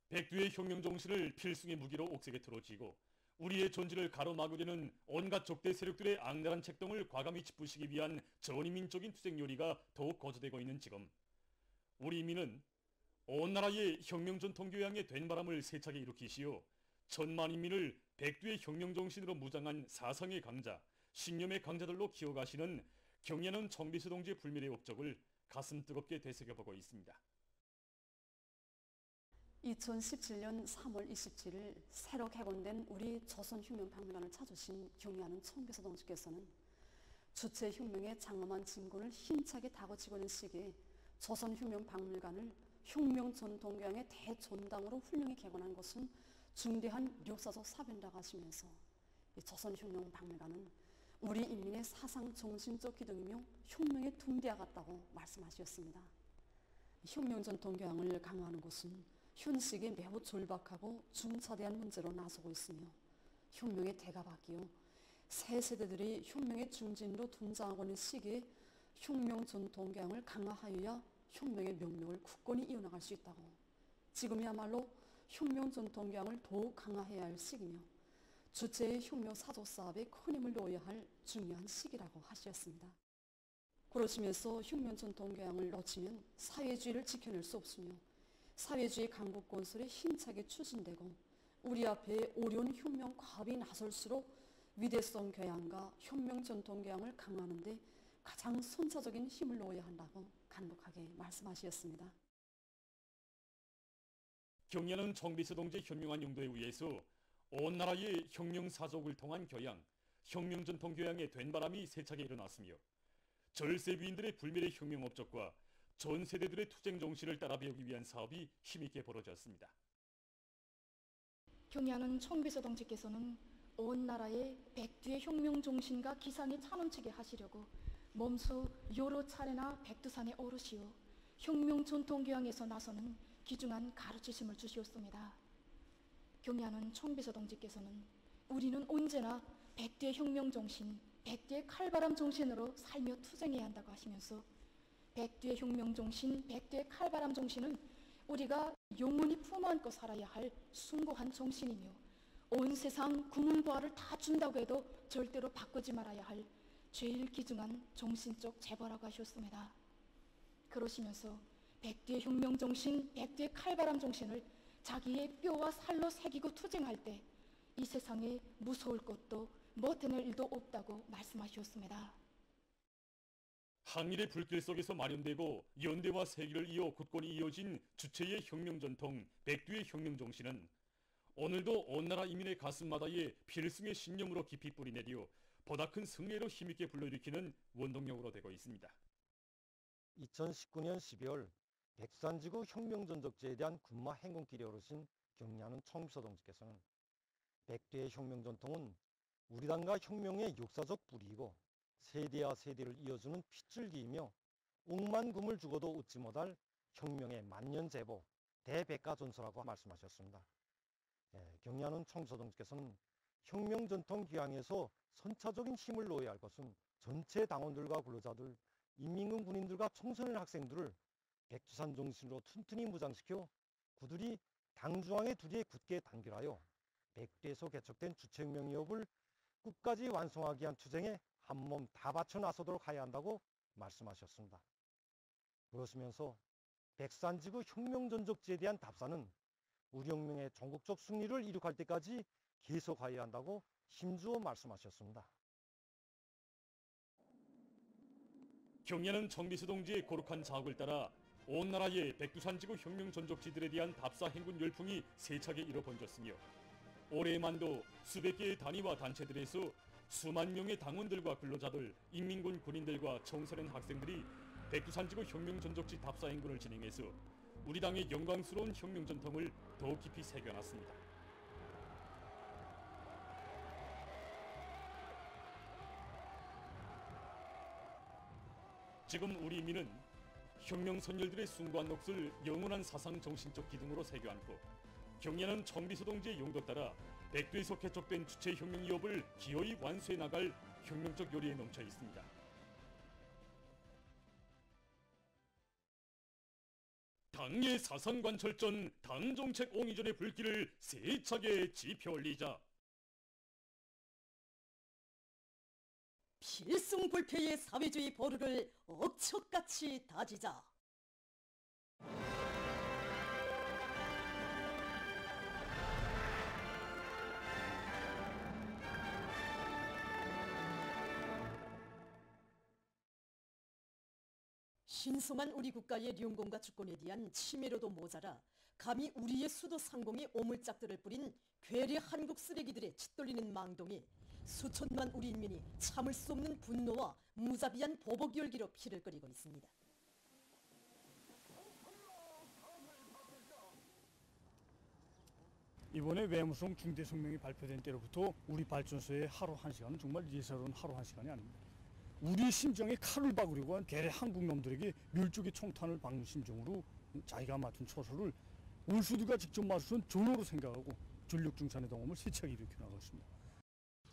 백두의 혁명 정신을 필승의 무기로 옥색에 틀어쥐고 우리의 존재를 가로막으려는 온갖 적대 세력들의 악랄한 책동을 과감히 짚으시기 위한 전위민적인 투쟁 요리가 더욱 거조되고 있는 지금, 우리 인민은 온 나라의 혁명 전통 교양의 된바람을 세차게 일으키시어 천만 인민을 백두의 혁명 정신으로 무장한 사상의 강자, 신념의 강자들로 키워가시는 경애하는 정비서 동지의 불멸의 업적을 가슴 뜨겁게 되새겨보고 있습니다. 2017년 3월 27일 새로 개건된 우리 조선혁명박물관을 찾으신 경애하는 청비서 동지께서는 주체혁명의 장엄한 진군을 힘차게 다그치고 있는 시기에 조선혁명박물관을 혁명전통교양의 대존당으로 훌륭히 개건한 것은 중대한 역사적 사변이라고 하시면서 조선혁명박물관은 우리 인민의 사상 정신적 기둥이며 혁명의 둥대와 같다고 말씀하셨습니다. 혁명전통교양을 강화하는 것은 현 시기에 매우 절박하고 중차대한 문제로 나서고 있으며 혁명의 대가 바뀌어 새 세대들이 혁명의 중진으로 등장하고 있는 시기에 혁명 전통교양을 강화하여야 혁명의 명령을 굳건히 이어나갈 수 있다고, 지금이야말로 혁명 전통교양을 더욱 강화해야 할 시기며 주체의 혁명 사조 사업에 큰 힘을 놓아야 할 중요한 시기라고 하셨습니다. 그러시면서 혁명 전통교양을 놓치면 사회주의를 지켜낼 수 없으며 사회주의 강국 건설에 힘차게 추진되고 우리 앞에 어려운 혁명 과업이 나설수록 위대성 교양과 혁명 전통 교양을 강화하는 데 가장 선차적인 힘을 놓아야 한다고 간곡하게 말씀하셨습니다. 경애하는 정비서 동지의 현명한 용도에 의해서 온 나라의 혁명 사족을 통한 교양, 혁명 전통 교양의 된바람이 세차게 일어났으며 절세 위인들의 불멸의 혁명 업적과 전 세대들의 투쟁 정신을 따라 배우기 위한 사업이 힘있게 벌어졌습니다. 경애하는 청비서 동지께서는 온 나라의 백두의 혁명 정신과 기상에 찬원치게 하시려고 몸소 여러 차례나 백두산에 오르시어 혁명 전통 교양에서 나서는 귀중한 가르치심을 주시었습니다. 경애하는 청비서 동지께서는 우리는 언제나 백두의 혁명 정신, 백두의 칼바람 정신으로 살며 투쟁해야 한다고 하시면서 백두의 혁명 정신, 백두의 칼바람 정신은 우리가 영원히 품어안고 살아야 할 숭고한 정신이며 온 세상 구문부활을 다 준다고 해도 절대로 바꾸지 말아야 할 제일 귀중한 정신적 재보라고 하셨습니다. 그러시면서 백두의 혁명 정신, 백두의 칼바람 정신을 자기의 뼈와 살로 새기고 투쟁할 때 이 세상에 무서울 것도 못해낼 일도 없다고 말씀하셨습니다. 항일의 불길 속에서 만연되고 연대와 세기를 이어 굳건히 이어진 주체의 혁명 전통, 백두의 혁명 정신은 오늘도 온 나라 이민의 가슴마다에 필승의 신념으로 깊이 뿌리내려 보다 큰 승리로 힘있게 불러일으키는 원동력으로 되고 있습니다. 2019년 12월 백두산지구 혁명전적지에 대한 군마 행군길에 오르신 경애하는 청비서 동지께서는 백두의 혁명 전통은 우리 당과 혁명의 역사적 뿌리이고 세대와 세대를 이어주는 핏줄기이며 억만금을 죽어도 얻지 못할 혁명의 만년제보 대백가전서라고 말씀하셨습니다. 경애하는 청비서 동지께서는 혁명 전통 기항에서 선차적인 힘을 놓아야 할 것은 전체 당원들과 근로자들, 인민군 군인들과 청소년 학생들을 백두산 정신으로 튼튼히 무장시켜 그들이 당중앙의 두리에 굳게 단결하여 백두에서 개척된 주체혁명 위협을 끝까지 완성하기 위한 투쟁에 한몸 다 바쳐 나서도록 해야 한다고 말씀하셨습니다. 그러시면서 백산지구 혁명전적지에 대한 답사는 우리 혁명의 전국적 승리를 이룩할 때까지 계속해야 한다고 힘주어 말씀하셨습니다. 경애하는 정비서 동지의 고룩한 자학을 따라 온 나라의 백두산지구 혁명 전적지들에 대한 답사 행군 열풍이 세차게 일어 번졌으며 올해만도 수백 개의 단위와 단체들에서 수만 명의 당원들과 근로자들, 인민군 군인들과 청소년 학생들이 백두산지구 혁명 전적지 답사 행군을 진행해서 우리 당의 영광스러운 혁명 전통을 더욱 깊이 새겨놨습니다. 지금 우리 인민은 혁명 선열들의 숭고한 몫을 영원한 사상 정신적 기둥으로 새겨안고 경애하는 청비서 동지의 용도 따라 백두에서 개척된 주체혁명 위협을 기어이 완수해 나갈 혁명적 요리에 넘쳐 있습니다. 당의 사상관철전 당정책 옹이전의 불길을 세차게 지펴 올리자. 필승불패의 사회주의 보루를 억척같이 다지자. 신성한 우리 국가의 령공과 주권에 대한 침해로도 모자라 감히 우리의 수도 상공에 오물짝들을 뿌린 괴뢰 한국 쓰레기들의 짓돌리는 망동에 수천만 우리 인민이 참을 수 없는 분노와 무자비한 보복 열기로 피를 끓이고 있습니다. 이번에 외무성 중대 성명이 발표된 때로부터 우리 발전소의 하루 1시간은 정말 예사로운 하루 1시간이 아닙니다. 우리 심정에 칼을 박으려고 한 괴뢰 한국 놈들에게 멸종의 총탄을 박는 심정으로 자기가 맡은 처소를 올수두가 직접 맞선 전호로 생각하고 전력중산의 동험을 세차게 일으켜 나갔습니다.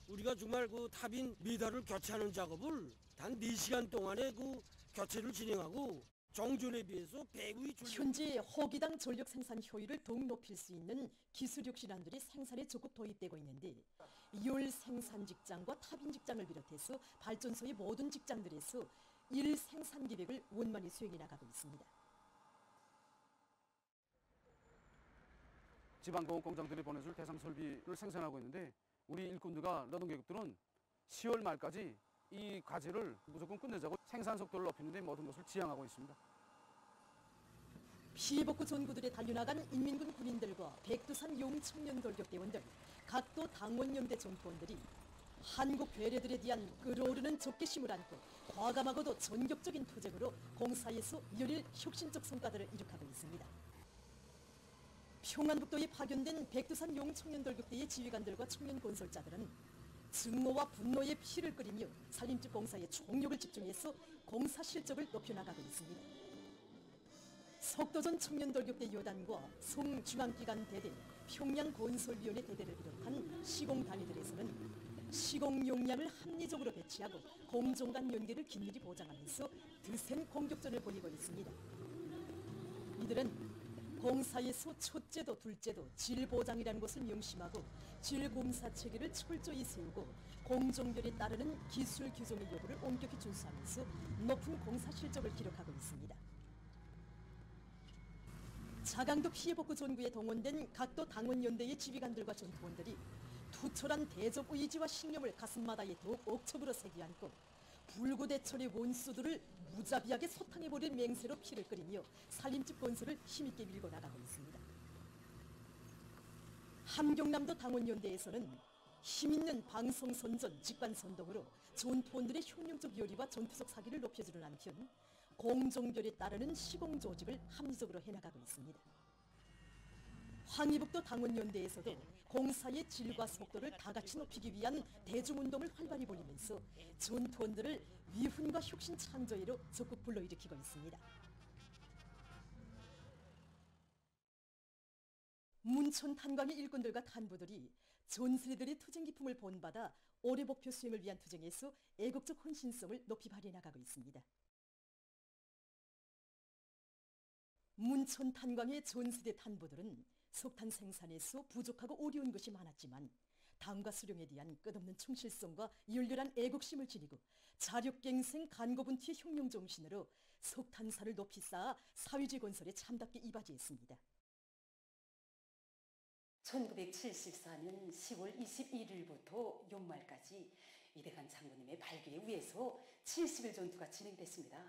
우리가 정말 그 탑인 미달을 교체하는 작업을 단 4시간 동안에 그 교체를 진행하고 정전에 비해서 배구의 현재 호기당 전력 생산 효율을 더욱 높일 수 있는 기술 혁신안들이 생산에 적극 도입되고 있는데 열 생산 직장과 탑인 직장을 비롯해서 발전소의 모든 직장들에서 일 생산 계획을 원만히 수행해 나가고 있습니다. 지방공업공장들이 보내줄 대상 설비를 생산하고 있는데 우리 일꾼들과 노동계급들은 10월 말까지 이 과제를 무조건 끝내자고 생산 속도를 높이는 데 모든 것을 지향하고 있습니다. 피해복구 전구들에 달려나간 인민군 군인들과 백두산 용청년 돌격대원들, 각도 당원연대 전투원들이 한국 괴뢰들에 대한 끓어오르는 적개심을 안고 과감하고도 전격적인 투쟁으로 공사에서 열일 혁신적 성과들을 이룩하고 있습니다. 평안북도에 파견된 백두산 용청년 돌격대의 지휘관들과 청년 건설자들은 증오와 분노의 피를 끓이며 산림집 공사에 총력을 집중해서 공사 실적을 높여나가고 있습니다. 석도전 청년돌격대 요단과 송중앙기관 대대, 평양건설위원회 대대를 비롯한 시공단위들에서는 시공 용량을 합리적으로 배치하고 공정 간 연계를 긴밀히 보장하면서 드센 공격전을 벌이고 있습니다. 이들은 공사에서 첫째도 둘째도 질보장이라는 것을 명심하고 질공사 체계를 철저히 세우고 공정결에 따르는 기술 규정의 여부를 엄격히 준수하면서 높은 공사 실적을 기록하고 있습니다. 자강도 피해복구 전구에 동원된 각도 당원연대의 지휘관들과 전투원들이 투철한 대접 의지와 신념을 가슴마다에 더욱 억척으로 새겨안고 불구대천의 원수들을 무자비하게 소탕해버릴 맹세로 피를 끓이며 살림집 건설을 힘있게 밀고 나가고 있습니다. 함경남도 당원연대에서는 힘있는 방송선전, 직관선동으로 전투원들의 혁명적 열의와 전투적 사기를 높여주는 한편 공정결에 따르는 시공조직을 합리적으로 해나가고 있습니다. 황희북도 당원연대에서도 공사의 질과 속도를 다같이 높이기 위한 대중운동을 활발히 벌이면서 전투원들을 위훈과 혁신 창조회로 적극 불러일으키고 있습니다. 문천 탄광의 일꾼들과 탄부들이 전세들의 투쟁 기품을 본받아 올해 목표 수행을 위한 투쟁에서 애국적 헌신성을 높이 발휘해 나가고 있습니다. 문천 탄광의 전세대 탄부들은 석탄 생산에서 부족하고 어려운 것이 많았지만 당과 수령에 대한 끝없는 충실성과 열렬한 애국심을 지니고 자력갱생 간고분투의 혁명 정신으로 석탄사를 높이 쌓아 사회주의 건설에 참답게 이바지했습니다. 1974년 10월 21일부터 연말까지 이대관 장군님의 발기에 의해서 70일 전투가 진행됐습니다.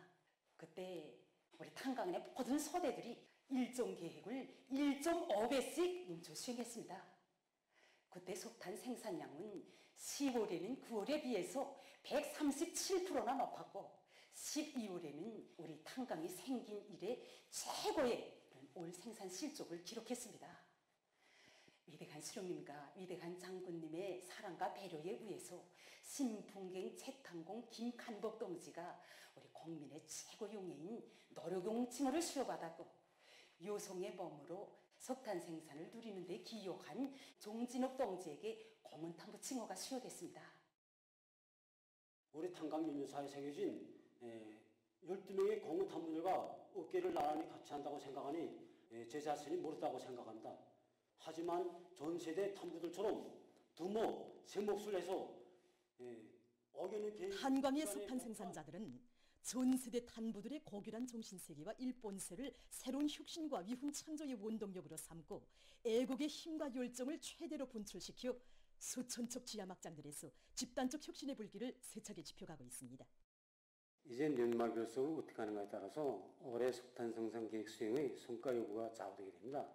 그때 우리 탄광의 모든 소대들이 일정 계획을 1.5배씩 넘쳐 수행했습니다. 그때 석탄 생산량은 10월에는 9월에 비해서 137%나 높았고 12월에는 우리 탄광이 생긴 이래 최고의 올 생산 실적을 기록했습니다. 위대한 수령님과 위대한 장군님의 사랑과 배려에 의해서 신풍경 채탄공 김간복 동지가 우리 국민의 최고 용예인 노력용 칭호를 수여받았고 요성의 몸으로 석탄 생산을 누리는 데 기여한 종진욱 동지에게 공헌탄부 칭호가 수여됐습니다. 우리 탄광연유사에 새겨진 12명의 공무 탐문들과 어깨를 나란히 같이 한다고 생각하니 제 자신이 모르다고 생각합니다. 하지만 전 세대 탐부들처럼 두목, 세 몫을 해서 어겨는 개인 탄광의 석탄 생산자들은 전 세대 탄부들의 고결한 정신세계와 일본세를 새로운 혁신과 위훈 창조의 원동력으로 삼고 애국의 힘과 열정을 최대로 분출시켜 수천척 지하막장들에서 집단적 혁신의 불길을 세차게 지펴가고 있습니다. 이젠 연말 결석을 어떻게 하는가에 따라서 올해 석탄 생산 계획 수행의 성과 여부가 좌우되게 됩니다.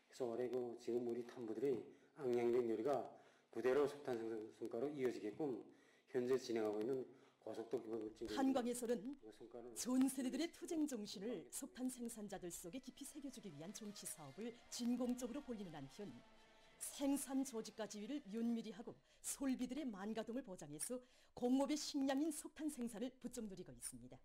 그래서 올해 지금 우리 탐부들이 악량된 요리가 그대로 석탄 생산 성과로 이어지게끔 현재 진행하고 있는 고속도 기본급증 탄광에서는 전 세대들의 투쟁 정신을 석탄 생산자들 속에 깊이 새겨주기 위한 정치 사업을 진공적으로 벌리는 한편 생산 조직과 지휘를 면밀히 하고 솔비들의 만가동을 보장해서 공업의 식량인 석탄 생산을 부쩍 누리고 있습니다.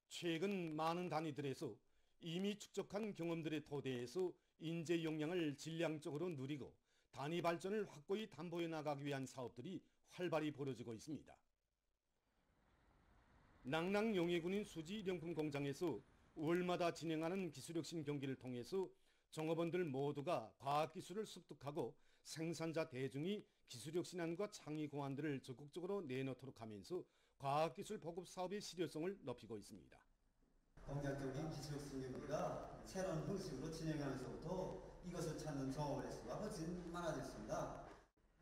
최근 많은 단위들에서 이미 축적한 경험들의 토대에서 인재 역량을 질량적으로 누리고 단위 발전을 확고히 담보해 나가기 위한 사업들이 활발히 벌어지고 있습니다. 낭랑 용해군인 수지 일용품 공장에서 월마다 진행하는 기술혁신 경기를 통해서 종업원들 모두가 과학기술을 습득하고 생산자 대중이 기술혁신안과 창의 공안들을 적극적으로 내놓도록 하면서 과학기술 보급 사업의 실효성을 높이고 있습니다. 공략적인 기술혁신 경기가 새로운 형식으로 진행하면서부터 이것을 찾는 종업원의 수가 훨씬 많아졌습니다.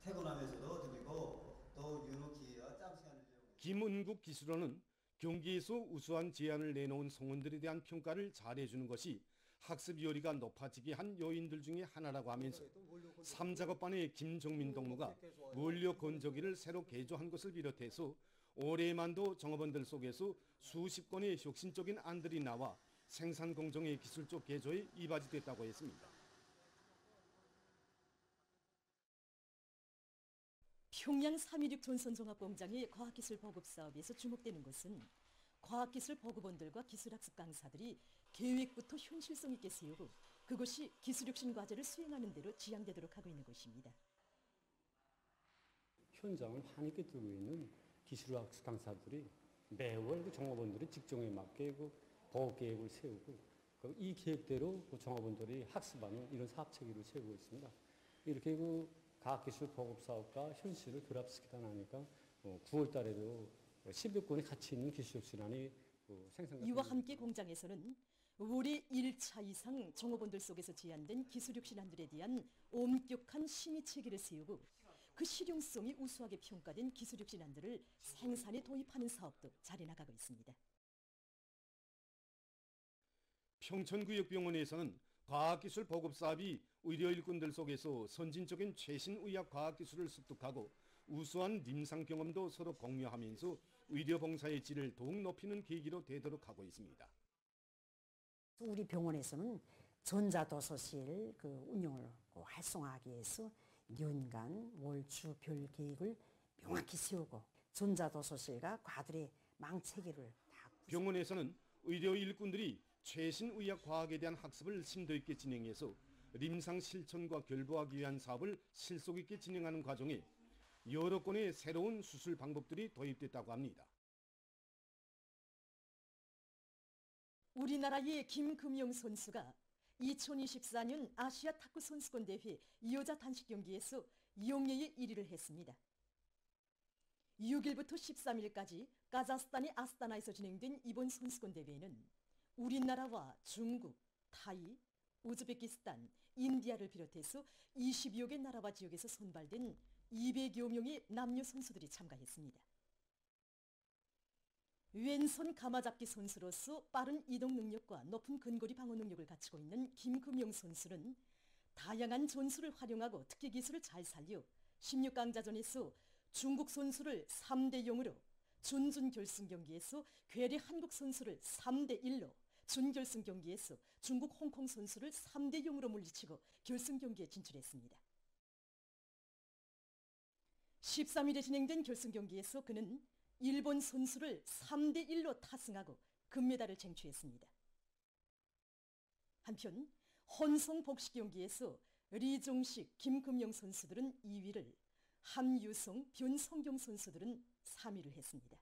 퇴근하면서도 드리고 또 유로 기회와 짬 시간을 김은국 기술원은 경기에서 우수한 제안을 내놓은 성원들에 대한 평가를 잘해주는 것이 학습 요리가 높아지게 한 요인들 중에 하나라고 하면서 3작업반의 김정민 동무가 원료 건조기를 새로 개조한 것을 비롯해서 올해만도 종업원들 속에서 수십 건의 혁신적인 안들이 나와 생산 공정의 기술적 개조에 이바지됐다고 했습니다. 평양 316 전선종합공장의 과학기술 보급 사업에서 주목되는 것은 과학기술 보급원들과 기술학습 강사들이 계획부터 현실성 있게 세우고 그것이 기술혁신 과제를 수행하는 대로 지향되도록 하고 있는 것입니다. 현장을 환하게 들고 있는 기술학습 강사들이 매월 그 종업원들의 직종에 맞게 그 보급 계획을 세우고 이 계획대로 그 종업원들이 학습하는 이런 사업 체계를 세우고 있습니다. 이렇게 그 과학기술 보급 사업과 현실을 결합시키다 나니까 9월 달에도 10여 건의 가치 있는 기술혁신안이 생산. 이와 함께 공장에서는 올해 1차 이상 종업원들 속에서 제안된 기술혁신안들에 대한 엄격한 심의 체계를 세우고 그 실용성이 우수하게 평가된 기술혁신안들을 생산에 도입하는 사업도 자리 나가고 있습니다. 평천구역병원에서는 과학기술 보급 사업이 의료 일꾼들 속에서 선진적인 최신 의학 과학기술을 습득하고 우수한 임상 경험도 서로 공유하면서 의료 봉사의 질을 더욱 높이는 계기로 되도록 하고 있습니다. 우리 병원에서는 전자도서실 운영을 활성화하기 위해서 연간 월추 별 계획을 명확히 세우고 전자도서실과 과들의 망체계를 다 병원에서는 의료 일꾼들이 최신 의학 과학에 대한 학습을 심도 있게 진행해서 임상 실천과 결부하기 위한 사업을 실속 있게 진행하는 과정에 여러 건의 새로운 수술 방법들이 도입됐다고 합니다. 우리나라의 김금영 선수가 2024년 아시아 탁구 선수권 대회 여자 단식 경기에서 영예의 1위를 했습니다. 6일부터 13일까지 카자흐스탄의 아스타나에서 진행된 이번 선수권 대회에는 우리나라와 중국, 타이, 우즈베키스탄, 인디아를 비롯해서 20여 개 나라와 지역에서 선발된 200여 명의 남녀 선수들이 참가했습니다. 왼손 가마잡기 선수로서 빠른 이동 능력과 높은 근거리 방어 능력을 갖추고 있는 김금영 선수는 다양한 전술을 활용하고 특기 기술을 잘 살려 16강자전에서 중국 선수를 3대0으로 준준 결승 경기에서 괴뢰 한국 선수를 3대1로 준결승 경기에서 중국 홍콩 선수를 3대0으로 물리치고 결승 경기에 진출했습니다. 13일에 진행된 결승 경기에서 그는 일본 선수를 3대1로 타승하고 금메달을 쟁취했습니다. 한편 혼성 복식 경기에서 리종식, 김금영 선수들은 2위를, 함유성, 변성경 선수들은 3위를 했습니다.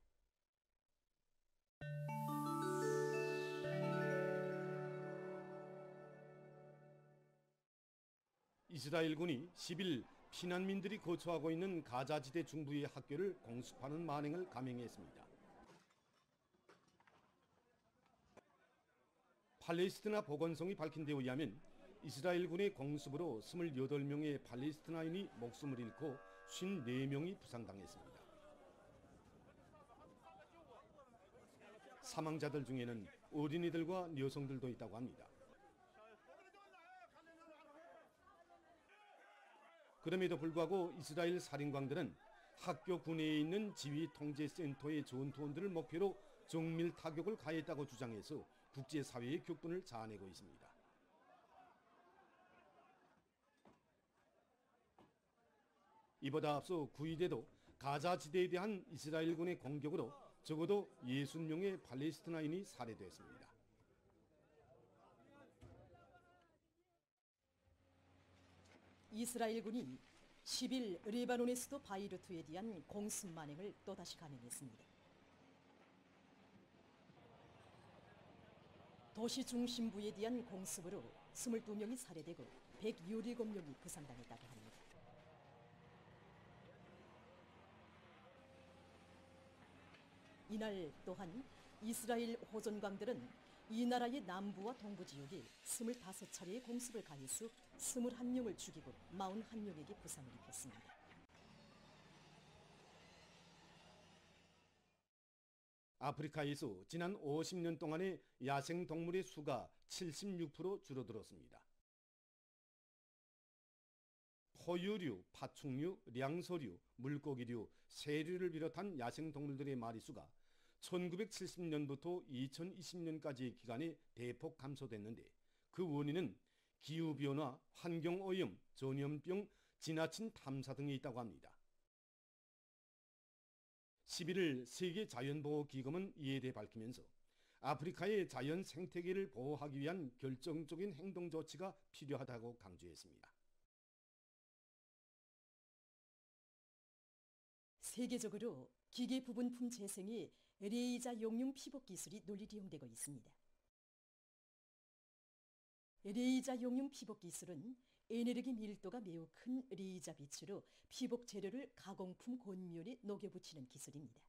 이스라엘군이 10일 피난민들이 거주하고 있는 가자지대 중부의 학교를 공습하는 만행을 감행했습니다. 팔레스티나 보건성이 밝힌 데 의하면 이스라엘군의 공습으로 28명의 팔레스티나인이 목숨을 잃고 54명이 부상당했습니다. 사망자들 중에는 어린이들과 여성들도 있다고 합니다. 그럼에도 불구하고 이스라엘 살인광들은 학교 군내에 있는 지휘통제센터의 전투원들을 목표로 정밀 타격을 가했다고 주장해서 국제사회의 격분을 자아내고 있습니다. 이보다 앞서 9일에도 가자 지대에 대한 이스라엘군의 공격으로 적어도 60명의 팔레스티나인이 살해됐습니다. 이스라엘군이 10일 레바논의 수도 바이루트에 대한 공습 만행을 또다시 감행했습니다. 도시 중심부에 대한 공습으로 22명이 살해되고 117명이 부상당했다고 합니다. 이날 또한 이스라엘 호전광들은 이 나라의 남부와 동부 지역에 25차례의 공습을 가해서 21명을 죽이고 41명에게 부상을 입혔습니다. 아프리카에서 지난 50년 동안의 야생동물의 수가 76% 줄어들었습니다. 포유류, 파충류, 량서류, 물고기류, 새류를 비롯한 야생동물들의 마리수가 1970년부터 2020년까지의 기간에 대폭 감소됐는데 그 원인은 기후변화, 환경오염, 전염병, 지나친 탐사 등에 있다고 합니다. 11일 세계자연보호기금은 이에 대해 밝히면서 아프리카의 자연 생태계를 보호하기 위한 결정적인 행동 조치가 필요하다고 강조했습니다. 세계적으로 기계 부분품 재생에 레이저 용융 피복 기술이 널리 이용되고 있습니다. 레이저 용융 피복 기술은 에너지 밀도가 매우 큰 레이저 빛으로 피복 재료를 가공품 곤면에 녹여붙이는 기술입니다.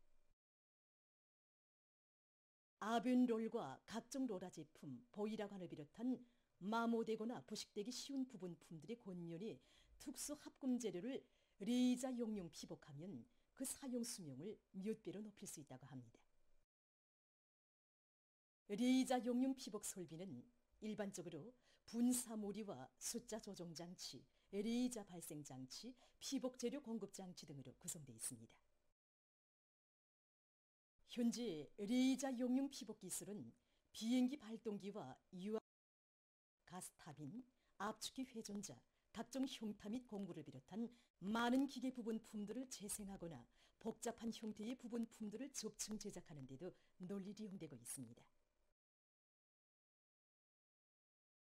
아변롤과 각종 로라 제품, 보이라관을 비롯한 마모되거나 부식되기 쉬운 부분품들의 곤면에 특수 합금 재료를 레이저 용융 피복하면 그 사용 수명을 몇 배로 높일 수 있다고 합니다. 레이저 용융 피복 설비는 일반적으로 분사모리와 숫자 조정 장치, 레이저 발생 장치, 피복 재료 공급 장치 등으로 구성되어 있습니다. 현재 레이저 용융 피복 기술은 비행기 발동기와 유압, 가스타빈, 압축기 회전자, 각종 형타 및 공구를 비롯한 많은 기계 부분품들을 재생하거나 복잡한 형태의 부분품들을 접층 제작하는 데도 널리 이용되고 있습니다.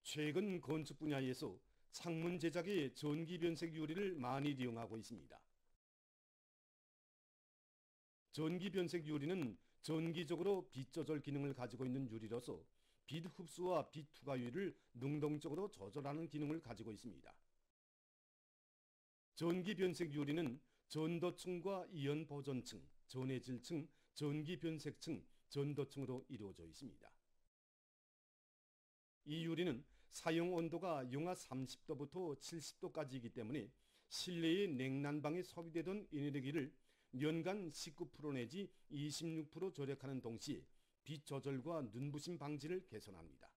최근 건축 분야에서 창문 제작에 전기 변색 유리를 많이 이용하고 있습니다. 전기 변색 유리는 전기적으로 빛 조절 기능을 가지고 있는 유리로서 빛 흡수와 빛 투과율을 능동적으로 조절하는 기능을 가지고 있습니다. 전기 변색 유리는 전도층과 이온 보존층, 전해질층, 전기 변색층, 전도층으로 이루어져 있습니다. 이 유리는 사용 온도가 영하 30도부터 70도까지이기 때문에 실내의 냉난방에 소비되던 에너지를 연간 19% 내지 26% 절약하는 동시에 빛 조절과 눈부심 방지를 개선합니다.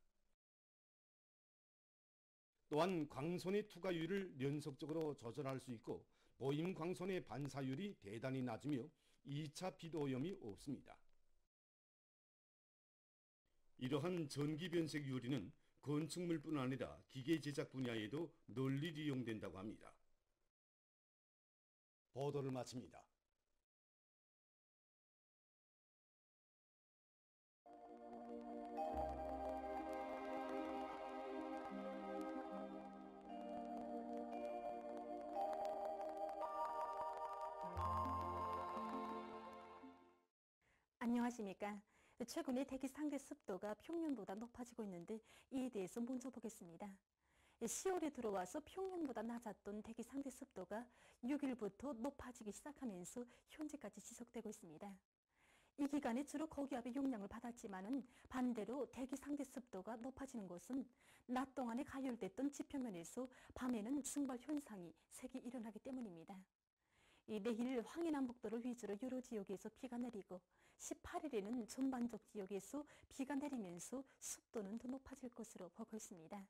또한 광선의 투과율을 연속적으로 조절할 수 있고 보임 광선의 반사율이 대단히 낮으며 2차 빛 오염이 없습니다. 이러한 전기 변색 유리는 건축물뿐 아니라 기계 제작 분야에도 널리 이용된다고 합니다. 보도를 마칩니다. 안녕하십니까. 최근에 대기 상대 습도가 평년보다 높아지고 있는데 이에 대해서 먼저 보겠습니다. 10월에 들어와서 평년보다 낮았던 대기 상대 습도가 6일부터 높아지기 시작하면서 현재까지 지속되고 있습니다. 이 기간에 주로 고기압의 영향을 받았지만은 반대로 대기 상대 습도가 높아지는 것은 낮 동안에 가열됐던 지표면에서 밤에는 증발 현상이 색이 일어나기 때문입니다. 내일 황해남북도를 위주로 여러 지역에서 비가 내리고 18일에는 전반적 지역에서 비가 내리면서 습도는 더 높아질 것으로 보고 있습니다.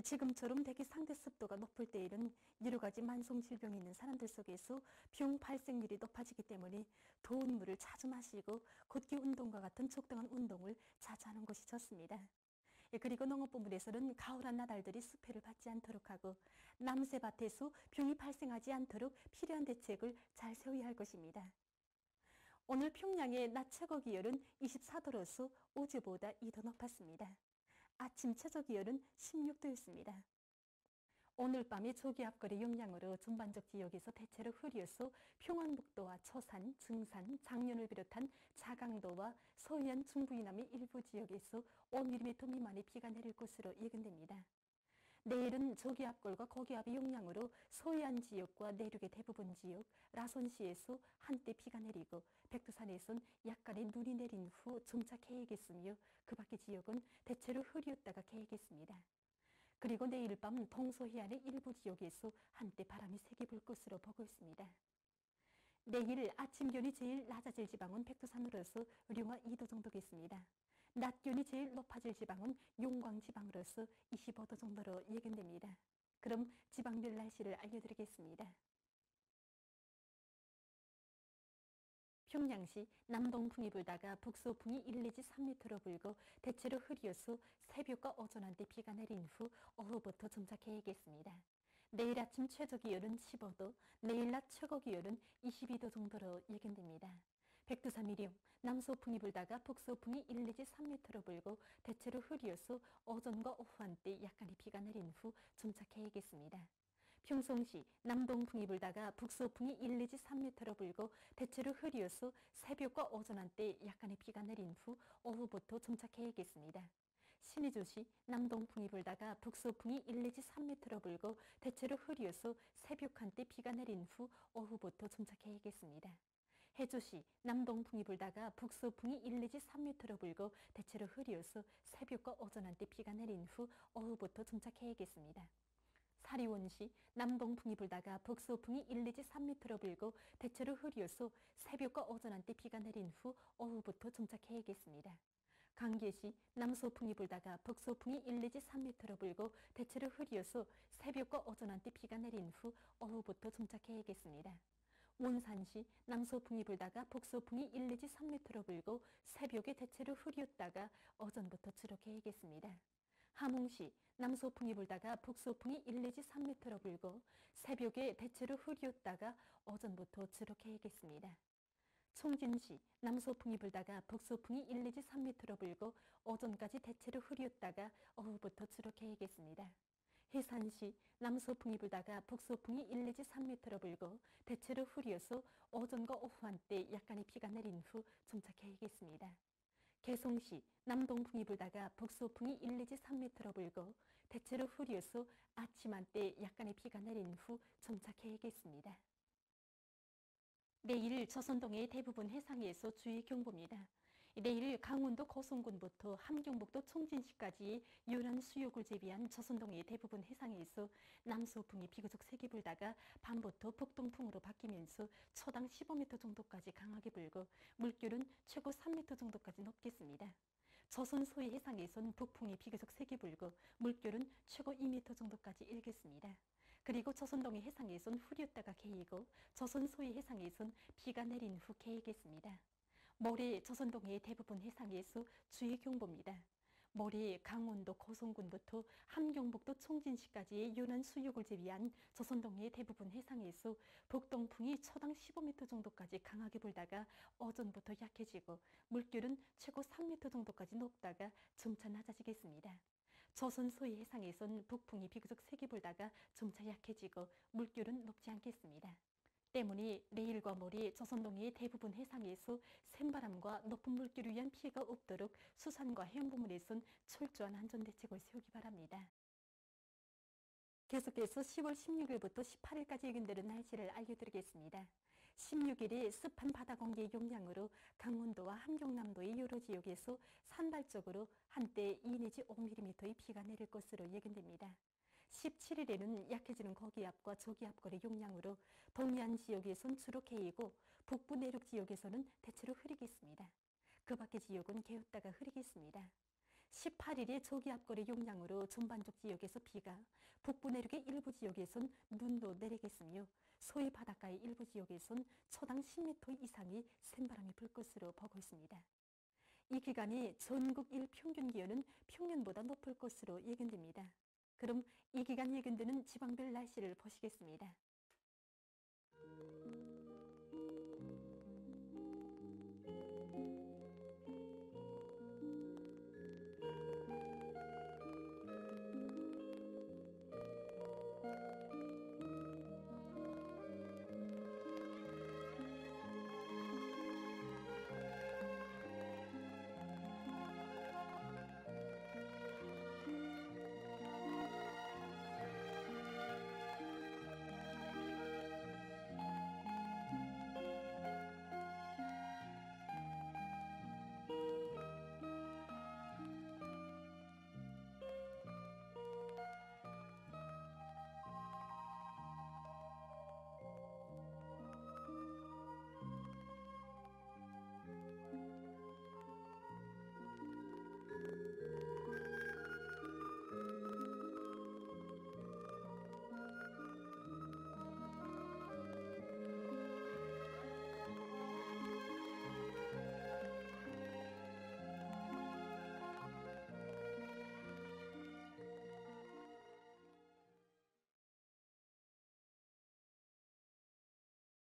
지금처럼 대기 상대 습도가 높을 때에는 여러 가지 만성 질병이 있는 사람들 속에서 병 발생률이 높아지기 때문에 더운 물을 자주 마시고 걷기 운동과 같은 적당한 운동을 자주 하는 것이 좋습니다. 그리고 농업부문에서는 가을한 나달들이 수패를 받지 않도록 하고 남새밭에서 병이 발생하지 않도록 필요한 대책을 잘 세워야 할 것입니다. 오늘 평양의 낮 최고 기온은 24도로서 어제보다 2도 높았습니다. 아침 최저 기온은 16도였습니다. 오늘 밤에 저기압골의 영향으로 전반적 지역에서 대체로 흐려서 평안북도와 초산, 증산, 장년을 비롯한 자강도와 서해안 중부 이남의 일부 지역에서 5mm 미만의 비가 내릴 것으로 예견됩니다. 내일은 저기압골과 고기압의 영향으로 서해안 지역과 내륙의 대부분 지역, 라선시에서 한때 비가 내리고 백두산에선 약간의 눈이 내린 후 점차 개겠으며 그 밖의 지역은 대체로 흐렸다가 개겠습니다. 그리고 내일 밤 동서해안의 일부 지역에서 한때 바람이 세게 불 것으로 보고 있습니다. 내일 아침 기온이 제일 낮아질 지방은 백두산으로서 령화 2도 정도겠습니다. 낮 기온이 제일 높아질 지방은 용광 지방으로서 25도 정도로 예견됩니다. 그럼 지방별 날씨를 알려드리겠습니다. 평양시 남동풍이 불다가 북서풍이 1 내지 3m로 불고 대체로 흐려서 새벽과 오전 한때 비가 내린 후 오후부터 점차 개겠습니다. 내일 아침 최저 기온은 15도, 내일 낮 최고 기온은 22도 정도로 예견됩니다. 백두산 미령, 남서풍이 불다가 북서풍이 1 내지 3m로 불고 대체로 흐려서 오전과 오후 한때 약간의 비가 내린 후 점차 개겠습니다. 평성시 남동풍이 불다가 북서풍이 1 내지 3m로 불고 대체로 흐려서 새벽과 오전 한때 약간의 비가 내린 후 오후부터 점차 개겠습니다. 신의주시 남동풍이 불다가 북서풍이 1 내지 3m로 불고 대체로 흐려서 새벽 한때 비가 내린 후 오후부터 점차 개겠습니다. 해주시 남동풍이 불다가 북서풍이 1 내지 3m로 불고 대체로 흐려서 새벽과 오전 한때 비가 내린 후 오후부터 점차 개겠습니다. 사리원시 남동풍이 불다가 북서풍이 1 내지 3m로 불고 대체로 흐려서 새벽과 오전 한때 비가 내린 후 오후부터 점차 개겠습니다. 강계시 남서풍이 불다가 북서풍이 1 내지 3m로 불고 대체로 흐려서 새벽과 오전 한때 비가 내린 후 오후부터 점차 개겠습니다. 원산시 남서풍이 불다가 북서풍이 1 내지 3m로 불고 새벽에 대체로 흐렸다가 오전부터 주로 개겠습니다. 함흥시 남서풍이 불다가 북서풍이 1 내지 3m로 불고 새벽에 대체로 흐렸다가 오전부터 주로 개겠습니다. 청진시 남서풍이 불다가 북서풍이 1 내지 3m로 불고 오전까지 대체로 흐렸다가 오후부터 주로 개겠습니다. 해산시 남서풍이 불다가 북서풍이 1 내지 3m로 불고 대체로 흐려서 오전과 오후 한때 약간의 비가 내린 후 점차 개겠습니다. 개성시 남동풍이 불다가 북서풍이 1 내지 3m로 불고 대체로 흐려서 아침 한때 약간의 비가 내린 후 점차 개겠습니다. 내일 조선동해의 대부분 해상에서 주의 경보입니다. 내일 강원도 고성군부터 함경북도 청진시까지의 연안 수역을 제비한 조선동해의 대부분 해상에서 남서풍이 비교적 세게 불다가 밤부터 북동풍으로 바뀌면서 초당 15m 정도까지 강하게 불고 물결은 최고 3m 정도까지 높겠습니다. 조선 서해 해상에선 북풍이 비교적 세게 불고 물결은 최고 2m 정도까지 일겠습니다. 그리고 조선동해 해상에선 흐렸다가 개이고 조선 서해 해상에선 비가 내린 후 개이겠습니다. 모레 조선동해의 대부분 해상에서 주의 경보입니다. 모레 강원도 고성군부터 함경북도 청진시까지의 연안 수역을 제비한 조선동해의 대부분 해상에서 북동풍이 초당 15m 정도까지 강하게 불다가 오전부터 약해지고 물결은 최고 3m 정도까지 높다가 점차 낮아지겠습니다. 조선 서해 해상에선 북풍이 비교적 세게 불다가 점차 약해지고 물결은 높지 않겠습니다. 때문에 내일과 모레 조선동해의 대부분 해상에서 샘바람과 높은 물결을 위한 피해가 없도록 수산과 해양 부문에선 철저한 안전대책을 세우기 바랍니다. 계속해서 10월 16일부터 18일까지 예견되는 날씨를 알려드리겠습니다. 16일이 습한 바다 공기의 영향으로 강원도와 함경남도의 여러 지역에서 산발적으로 한때 2 내지 5mm의 비가 내릴 것으로 예견됩니다. 17일에는 약해지는 고기압과 저기압골의 영향으로 동해안 지역에선 주로 개이고 북부 내륙 지역에서는 대체로 흐리겠습니다. 그 밖의 지역은 개었다가 흐리겠습니다. 18일에 저기압골의 영향으로 전반적 지역에서 비가, 북부 내륙의 일부 지역에선 눈도 내리겠으며 서해 바닷가의 일부 지역에선 초당 10m 이상의 센바람이 불 것으로 보고 있습니다. 이 기간이 전국 일평균 기온은 평년보다 높을 것으로 예견됩니다. 그럼 이 기간 예견되는 지방별 날씨를 보시겠습니다.